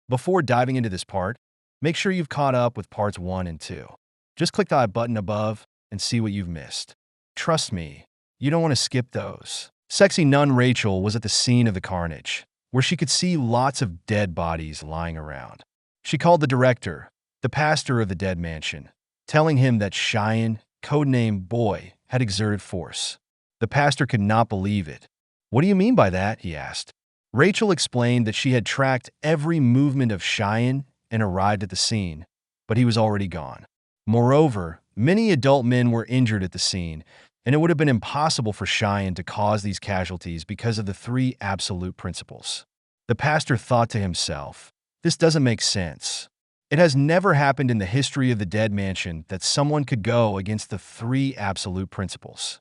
Before diving into this part, make sure you've caught up with parts 1 and 2. Just click the button above and see what you've missed. Trust me, you don't want to skip those. Sexy nun Rachel was at the scene of the carnage, where she could see lots of dead bodies lying around. She called the director, the pastor of the dead mansion, telling him that Cheyenne, codename Boy, had exerted force. The pastor could not believe it. "What do you mean by that?" he asked. Rachel explained that she had tracked every movement of Cheyenne and arrived at the scene, but he was already gone. Moreover, many adult men were injured at the scene, and it would have been impossible for Cheyenne to cause these casualties because of the 3 absolute principles. The pastor thought to himself, "This doesn't make sense. It has never happened in the history of the dead mansion that someone could go against the 3 absolute principles."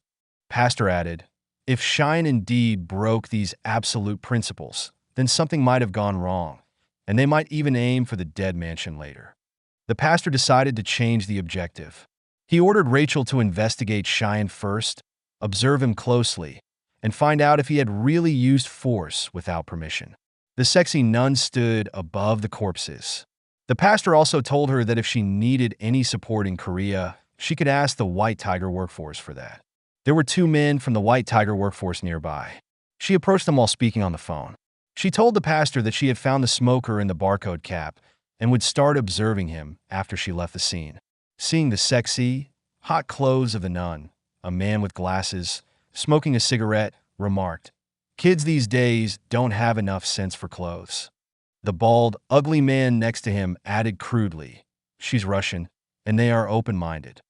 Pastor added, "If Cheyenne indeed broke these absolute principles, then something might have gone wrong, and they might even aim for the dead mansion later." The pastor decided to change the objective. He ordered Rachel to investigate Cheyenne first, observe him closely, and find out if he had really used force without permission. The sexy nun stood above the corpses. The pastor also told her that if she needed any support in Korea, she could ask the White Tiger workforce for that. There were 2 men from the White Tiger workforce nearby. She approached them while speaking on the phone. She told the pastor that she had found the smoker in the barcode cap and would start observing him after she left the scene. Seeing the sexy, hot clothes of the nun, a man with glasses, smoking a cigarette, remarked, "Kids these days don't have enough sense for clothes." The bald, ugly man next to him added crudely, "She's Russian, and they are open-minded."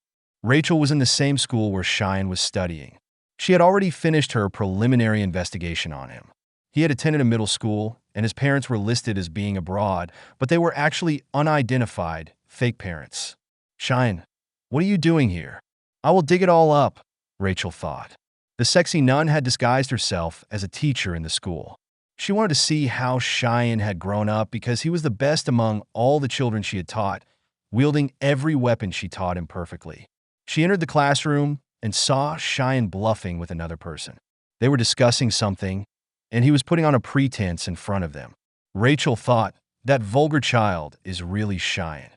Rachel was in the same school where Cheyenne was studying. She had already finished her preliminary investigation on him. He had attended a middle school, and his parents were listed as being abroad, but they were actually unidentified, fake parents. "Cheyenne, what are you doing here?" "I will dig it all up," Rachel thought. The sexy nun had disguised herself as a teacher in the school. She wanted to see how Cheyenne had grown up because he was the best among all the children she had taught, wielding every weapon she taught him perfectly. She entered the classroom and saw Cheyenne bluffing with another person. They were discussing something, and he was putting on a pretense in front of them. Rachel thought, "That vulgar child is really Cheyenne."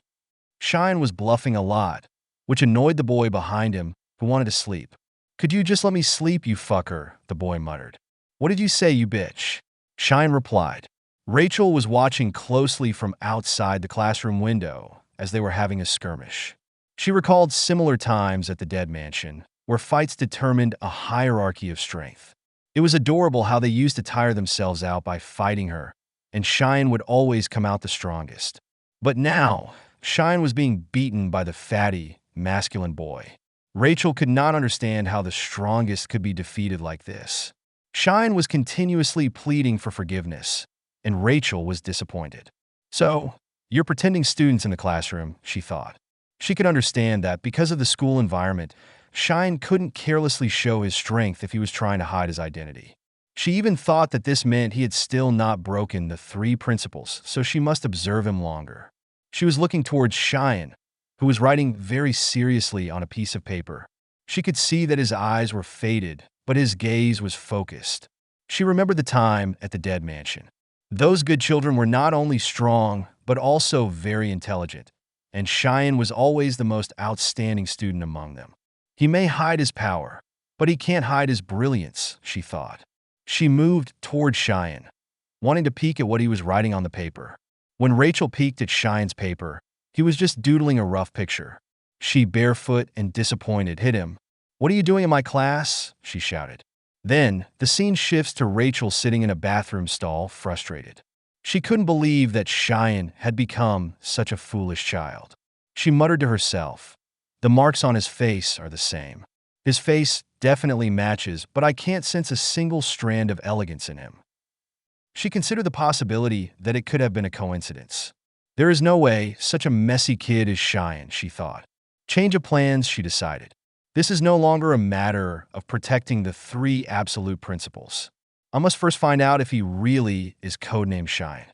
Cheyenne was bluffing a lot, which annoyed the boy behind him who wanted to sleep. "Could you just let me sleep, you fucker?" the boy muttered. "What did you say, you bitch?" Cheyenne replied. Rachel was watching closely from outside the classroom window as they were having a skirmish. She recalled similar times at the dead mansion, where fights determined a hierarchy of strength. It was adorable how they used to tire themselves out by fighting her, and Cheyenne would always come out the strongest. But now, Cheyenne was being beaten by the fatty, masculine boy. Rachel could not understand how the strongest could be defeated like this. Cheyenne was continuously pleading for forgiveness, and Rachel was disappointed. "So, you're pretending students in the classroom," she thought. She could understand that because of the school environment, Cheyenne couldn't carelessly show his strength if he was trying to hide his identity. She even thought that this meant he had still not broken the 3 principles, so she must observe him longer. She was looking towards Cheyenne, who was writing very seriously on a piece of paper. She could see that his eyes were faded, but his gaze was focused. She remembered the time at the dead mansion. Those good children were not only strong, but also very intelligent, and Cheyenne was always the most outstanding student among them. He may hide his power, but he can't hide his brilliance, she thought. She moved toward Cheyenne, wanting to peek at what he was writing on the paper. When Rachel peeked at Cheyenne's paper, he was just doodling a rough picture. She, barefoot and disappointed, hit him. "What are you doing in my class?" she shouted. Then, the scene shifts to Rachel sitting in a bathroom stall, frustrated. She couldn't believe that Cheyenne had become such a foolish child. She muttered to herself, "The marks on his face are the same. His face definitely matches, but I can't sense a single strand of elegance in him." She considered the possibility that it could have been a coincidence. There is no way such a messy kid is Cheyenne, she thought. Change of plans, she decided. This is no longer a matter of protecting the 3 absolute principles. I must first find out if he really is codename Cheyenne.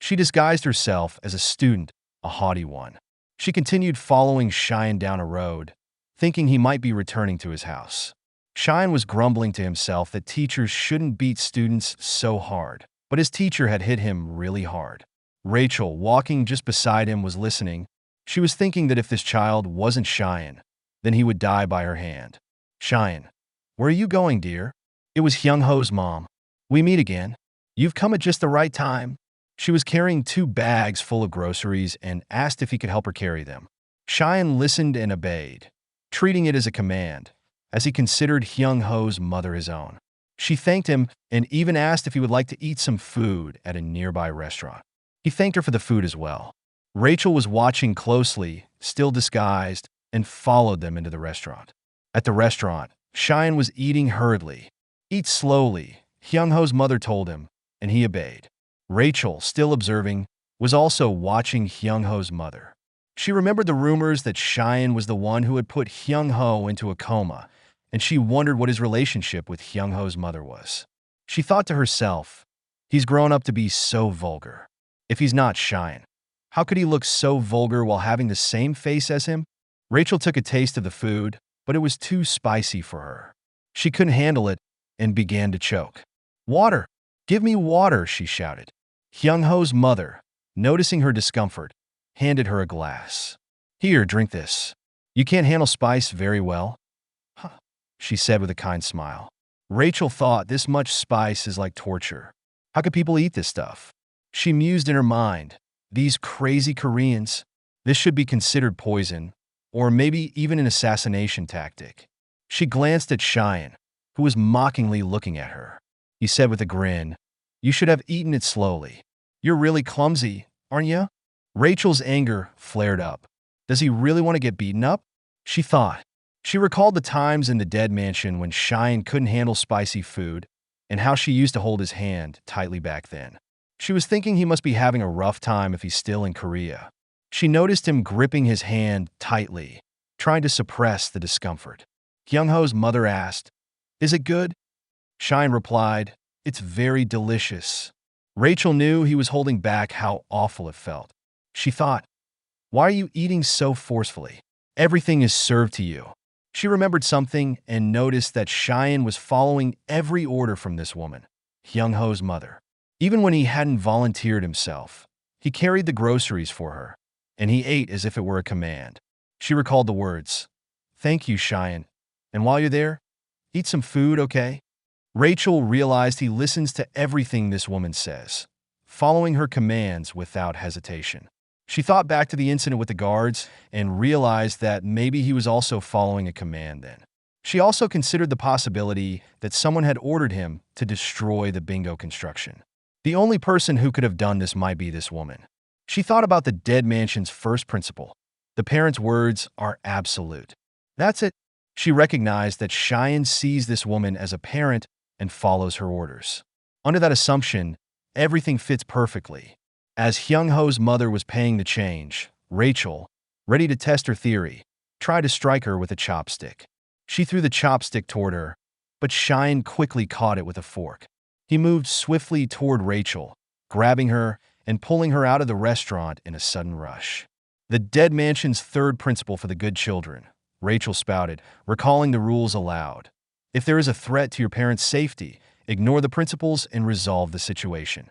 She disguised herself as a student, a haughty one. She continued following Cheyenne down a road, thinking he might be returning to his house. Cheyenne was grumbling to himself that teachers shouldn't beat students so hard, but his teacher had hit him really hard. Rachel, walking just beside him, was listening. She was thinking that if this child wasn't Cheyenne, then he would die by her hand. Cheyenne, where are you going, dear? It was Hyung-ho's mom. We meet again. You've come at just the right time. She was carrying 2 bags full of groceries and asked if he could help her carry them. Cheyenne listened and obeyed, treating it as a command, as he considered Hyung-ho's mother his own. She thanked him and even asked if he would like to eat some food at a nearby restaurant. He thanked her for the food as well. Rachel was watching closely, still disguised, and followed them into the restaurant. At the restaurant, Cheyenne was eating hurriedly. Eat slowly, Hyung-ho's mother told him, and he obeyed. Rachel, still observing, was also watching Hyung-ho's mother. She remembered the rumors that Cheyenne was the one who had put Hyung-ho into a coma, and she wondered what his relationship with Hyung-ho's mother was. She thought to herself, he's grown up to be so vulgar. If he's not Cheyenne, how could he look so vulgar while having the same face as him? Rachel took a taste of the food, but it was too spicy for her. She couldn't handle it and began to choke. Water! Give me water, she shouted. Hyung-ho's mother, noticing her discomfort, handed her a glass. Here, drink this. You can't handle spice very well? Huh, she said with a kind smile. Rachel thought this much spice is like torture. How could people eat this stuff? She mused in her mind, these crazy Koreans, this should be considered poison, or maybe even an assassination tactic. She glanced at Cheyenne, who was mockingly looking at her. He said with a grin, you should have eaten it slowly. You're really clumsy, aren't you? Rachel's anger flared up. Does he really want to get beaten up? She thought. She recalled the times in the dead mansion when Cheyenne couldn't handle spicy food and how she used to hold his hand tightly back then. She was thinking he must be having a rough time if he's still in Korea. She noticed him gripping his hand tightly, trying to suppress the discomfort. Hyung-ho's mother asked, is it good? Cheyenne replied, it's very delicious. Rachel knew he was holding back how awful it felt. She thought, why are you eating so forcefully? Everything is served to you. She remembered something and noticed that Cheyenne was following every order from this woman, Hyung-ho's mother. Even when he hadn't volunteered himself, he carried the groceries for her, and he ate as if it were a command. She recalled the words, thank you, Cheyenne, and while you're there, eat some food, okay? Rachel realized he listens to everything this woman says, following her commands without hesitation. She thought back to the incident with the guards and realized that maybe he was also following a command then. She also considered the possibility that someone had ordered him to destroy the bingo construction. The only person who could have done this might be this woman. She thought about the dead mansion's first principle. The parents' words are absolute. That's it. She recognized that Cheyenne sees this woman as a parent and follows her orders. Under that assumption, everything fits perfectly. As Hyung-ho's mother was paying the change, Rachel, ready to test her theory, tried to strike her with a chopstick. She threw the chopstick toward her, but Cheyenne quickly caught it with a fork. He moved swiftly toward Rachel, grabbing her and pulling her out of the restaurant in a sudden rush. The dead mansion's third principle for the good children, Rachel spouted, recalling the rules aloud. If there is a threat to your parents' safety, ignore the principles and resolve the situation.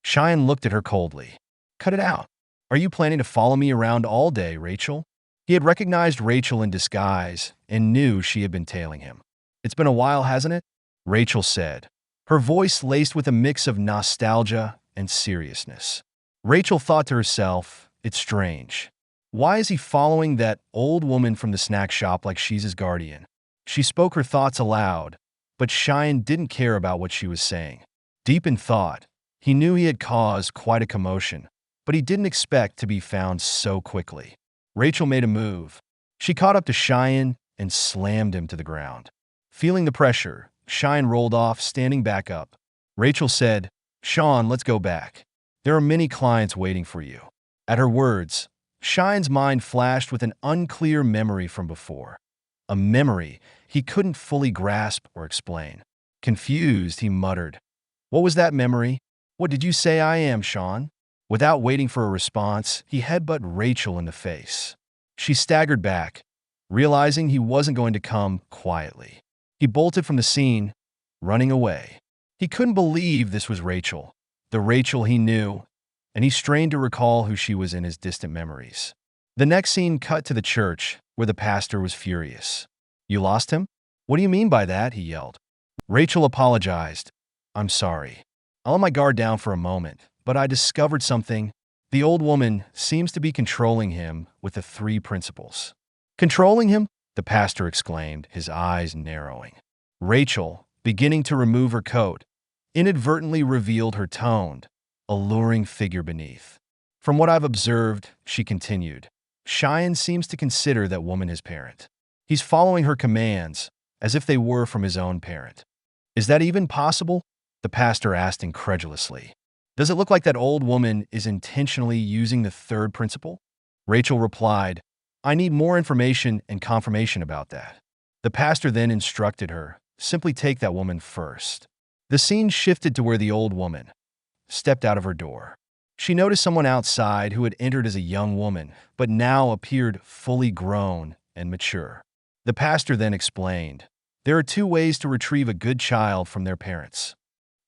Cheyenne looked at her coldly. Cut it out. Are you planning to follow me around all day, Rachel? He had recognized Rachel in disguise and knew she had been tailing him. It's been a while, hasn't it? Rachel said, her voice laced with a mix of nostalgia and seriousness. Rachel thought to herself, it's strange. Why is he following that old woman from the snack shop like she's his guardian? She spoke her thoughts aloud, but Cheyenne didn't care about what she was saying. Deep in thought, he knew he had caused quite a commotion, but he didn't expect to be found so quickly. Rachel made a move. She caught up to Cheyenne and slammed him to the ground. Feeling the pressure, Cheyenne rolled off, standing back up. Rachel said, Sean, let's go back. There are many clients waiting for you. At her words, Cheyenne's mind flashed with an unclear memory from before. A memory he couldn't fully grasp or explain. Confused, he muttered, what was that memory? What did you say I am, Sean? Without waiting for a response, he headbutted Rachel in the face. She staggered back, realizing he wasn't going to come quietly. He bolted from the scene, running away. He couldn't believe this was Rachel, the Rachel he knew, and he strained to recall who she was in his distant memories. The next scene cut to the church, where the pastor was furious. "You lost him? What do you mean by that?" he yelled. Rachel apologized. "I'm sorry. I let my guard down for a moment, but I discovered something. The old woman seems to be controlling him with the 3 principles." "Controlling him?" the pastor exclaimed, his eyes narrowing. Rachel, beginning to remove her coat, inadvertently revealed her toned, alluring figure beneath. "From what I've observed," she continued, "Cheyenne seems to consider that woman his parent. He's following her commands as if they were from his own parent." "Is that even possible?" the pastor asked incredulously. "Does it look like that old woman is intentionally using the 3rd principle?" Rachel replied, "I need more information and confirmation about that." The pastor then instructed her, "Simply take that woman first." The scene shifted to where the old woman stepped out of her door. She noticed someone outside who had entered as a young woman, but now appeared fully grown and mature. The pastor then explained, "There are 2 ways to retrieve a good child from their parents.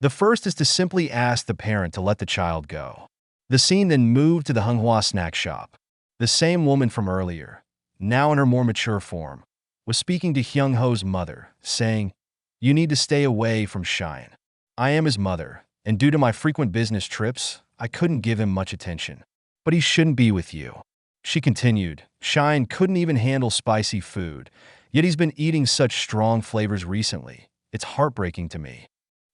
The first is to simply ask the parent to let the child go." The scene then moved to the Manhwa snack shop. The same woman from earlier, now in her more mature form, was speaking to Hyung-ho's mother, saying, "You need to stay away from Cheyenne. I am his mother, and due to my frequent business trips, I couldn't give him much attention. But he shouldn't be with you." She continued, "Cheyenne couldn't even handle spicy food, yet he's been eating such strong flavors recently. It's heartbreaking to me."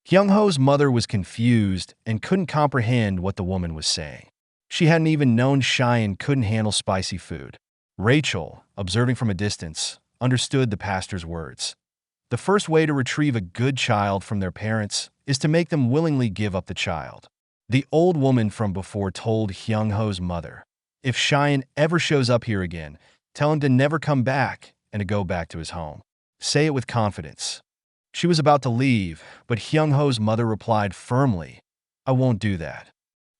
Hyung-ho's mother was confused and couldn't comprehend what the woman was saying. She hadn't even known Cheyenne couldn't handle spicy food. Rachel, observing from a distance, understood the pastor's words. The first way to retrieve a good child from their parents is to make them willingly give up the child. The old woman from before told Hyung-ho's mother, "If Cheyenne ever shows up here again, tell him to never come back and to go back to his home. Say it with confidence." She was about to leave, but Hyung-ho's mother replied firmly, "I won't do that."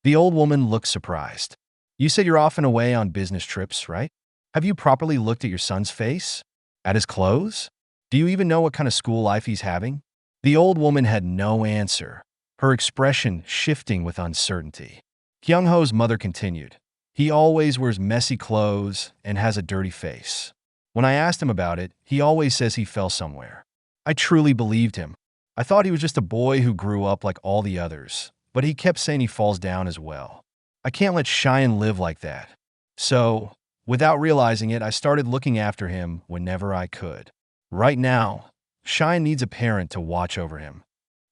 The old woman looked surprised. "You said you're often away on business trips, right? Have you properly looked at your son's face? At his clothes? Do you even know what kind of school life he's having?" The old woman had no answer, her expression shifting with uncertainty. Hyung-ho's mother continued, "He always wears messy clothes and has a dirty face. When I asked him about it, he always says he fell somewhere. I truly believed him. I thought he was just a boy who grew up like all the others, but he kept saying he falls down as well. I can't let Cheyenne live like that. So, without realizing it, I started looking after him whenever I could. Right now, Cheyenne needs a parent to watch over him."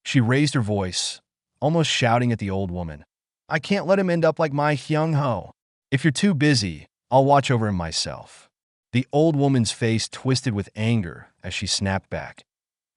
She raised her voice, almost shouting at the old woman, "I can't let him end up like my Hyung-ho. If you're too busy, I'll watch over him myself." The old woman's face twisted with anger as she snapped back,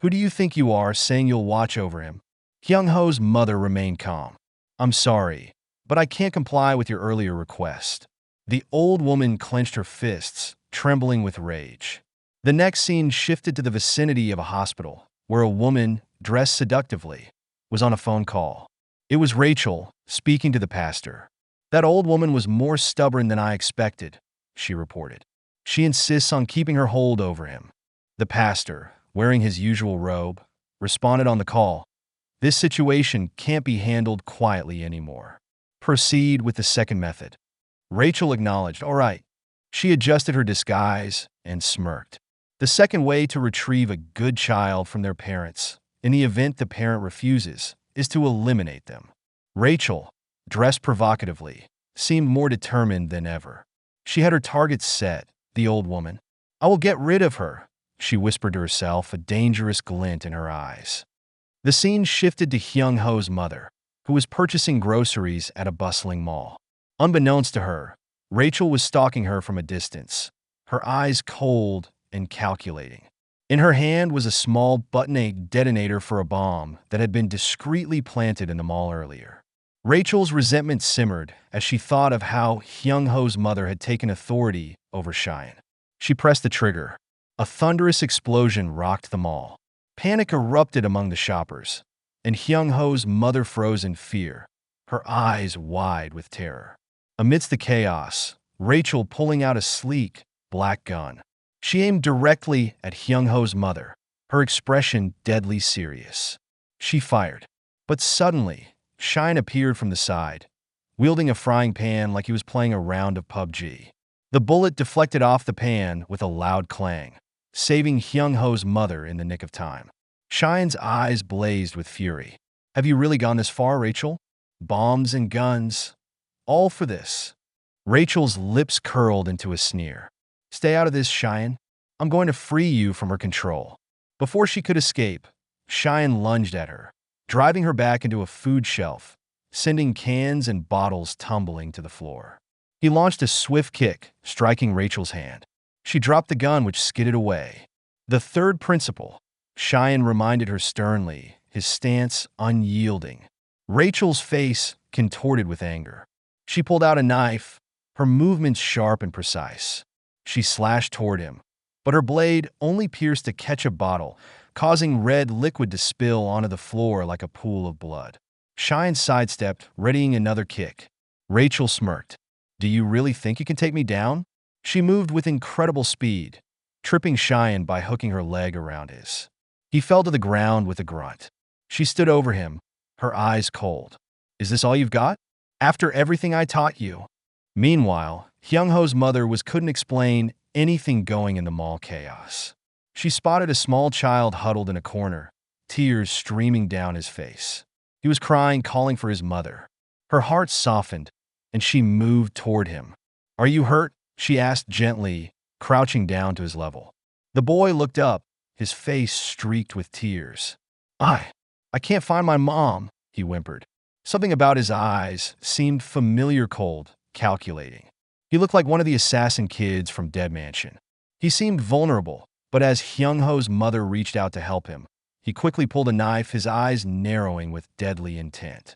"Who do you think you are saying you'll watch over him?" Hyung-ho's mother remained calm. "I'm sorry, but I can't comply with your earlier request." The old woman clenched her fists, trembling with rage. The next scene shifted to the vicinity of a hospital, where a woman, dressed seductively, was on a phone call. It was Rachel, speaking to the pastor. "That old woman was more stubborn than I expected," she reported. "She insists on keeping her hold over him." The pastor, wearing his usual robe, responded on the call, "This situation can't be handled quietly anymore. Proceed with the second method." Rachel acknowledged, "All right." She adjusted her disguise and smirked. The second way to retrieve a good child from their parents, in the event the parent refuses, is to eliminate them. Rachel, dressed provocatively, seemed more determined than ever. She had her target set, the old woman. "I will get rid of her," she whispered to herself, a dangerous glint in her eyes. The scene shifted to Hyung-ho's mother, who was purchasing groceries at a bustling mall. Unbeknownst to her, Rachel was stalking her from a distance, her eyes cold and calculating. In her hand was a small button-egg detonator for a bomb that had been discreetly planted in the mall earlier. Rachel's resentment simmered as she thought of how Hyung-ho's mother had taken authority over Cheyenne. She pressed the trigger. A thunderous explosion rocked the mall. Panic erupted among the shoppers, and Hyung-ho's mother froze in fear, her eyes wide with terror. Amidst the chaos, Rachel pulling out a sleek, black gun. She aimed directly at Hyung-ho's mother, her expression deadly serious. She fired. But suddenly, Cheyenne appeared from the side, wielding a frying pan like he was playing a round of PUBG. The bullet deflected off the pan with a loud clang, saving Hyung-ho's mother in the nick of time. Cheyenne's eyes blazed with fury. Have you really gone this far, Rachel? Bombs and guns, all for this. Rachel's lips curled into a sneer. Stay out of this, Cheyenne. I'm going to free you from her control. Before she could escape, Cheyenne lunged at her, driving her back into a food shelf, sending cans and bottles tumbling to the floor. He launched a swift kick, striking Rachel's hand. She dropped the gun, which skidded away. The third principle, Cheyenne reminded her sternly, his stance unyielding. Rachel's face contorted with anger. She pulled out a knife, her movements sharp and precise. She slashed toward him, but her blade only pierced a ketchup bottle, causing red liquid to spill onto the floor like a pool of blood. Cheyenne sidestepped, readying another kick. Rachel smirked. Do you really think you can take me down? She moved with incredible speed, tripping Cheyenne by hooking her leg around his. He fell to the ground with a grunt. She stood over him, her eyes cold. Is this all you've got? After everything I taught you? Meanwhile, Hyung-ho's mother couldn't explain anything going in the mall chaos. She spotted a small child huddled in a corner, tears streaming down his face. He was crying, calling for his mother. Her heart softened, and she moved toward him. Are you hurt? She asked gently, crouching down to his level. The boy looked up, his face streaked with tears. I can't find my mom, he whimpered. Something about his eyes seemed familiar, cold, calculating. He looked like one of the assassin kids from Dead Mansion. He seemed vulnerable, but as Hyung-ho's mother reached out to help him, he quickly pulled a knife, his eyes narrowing with deadly intent.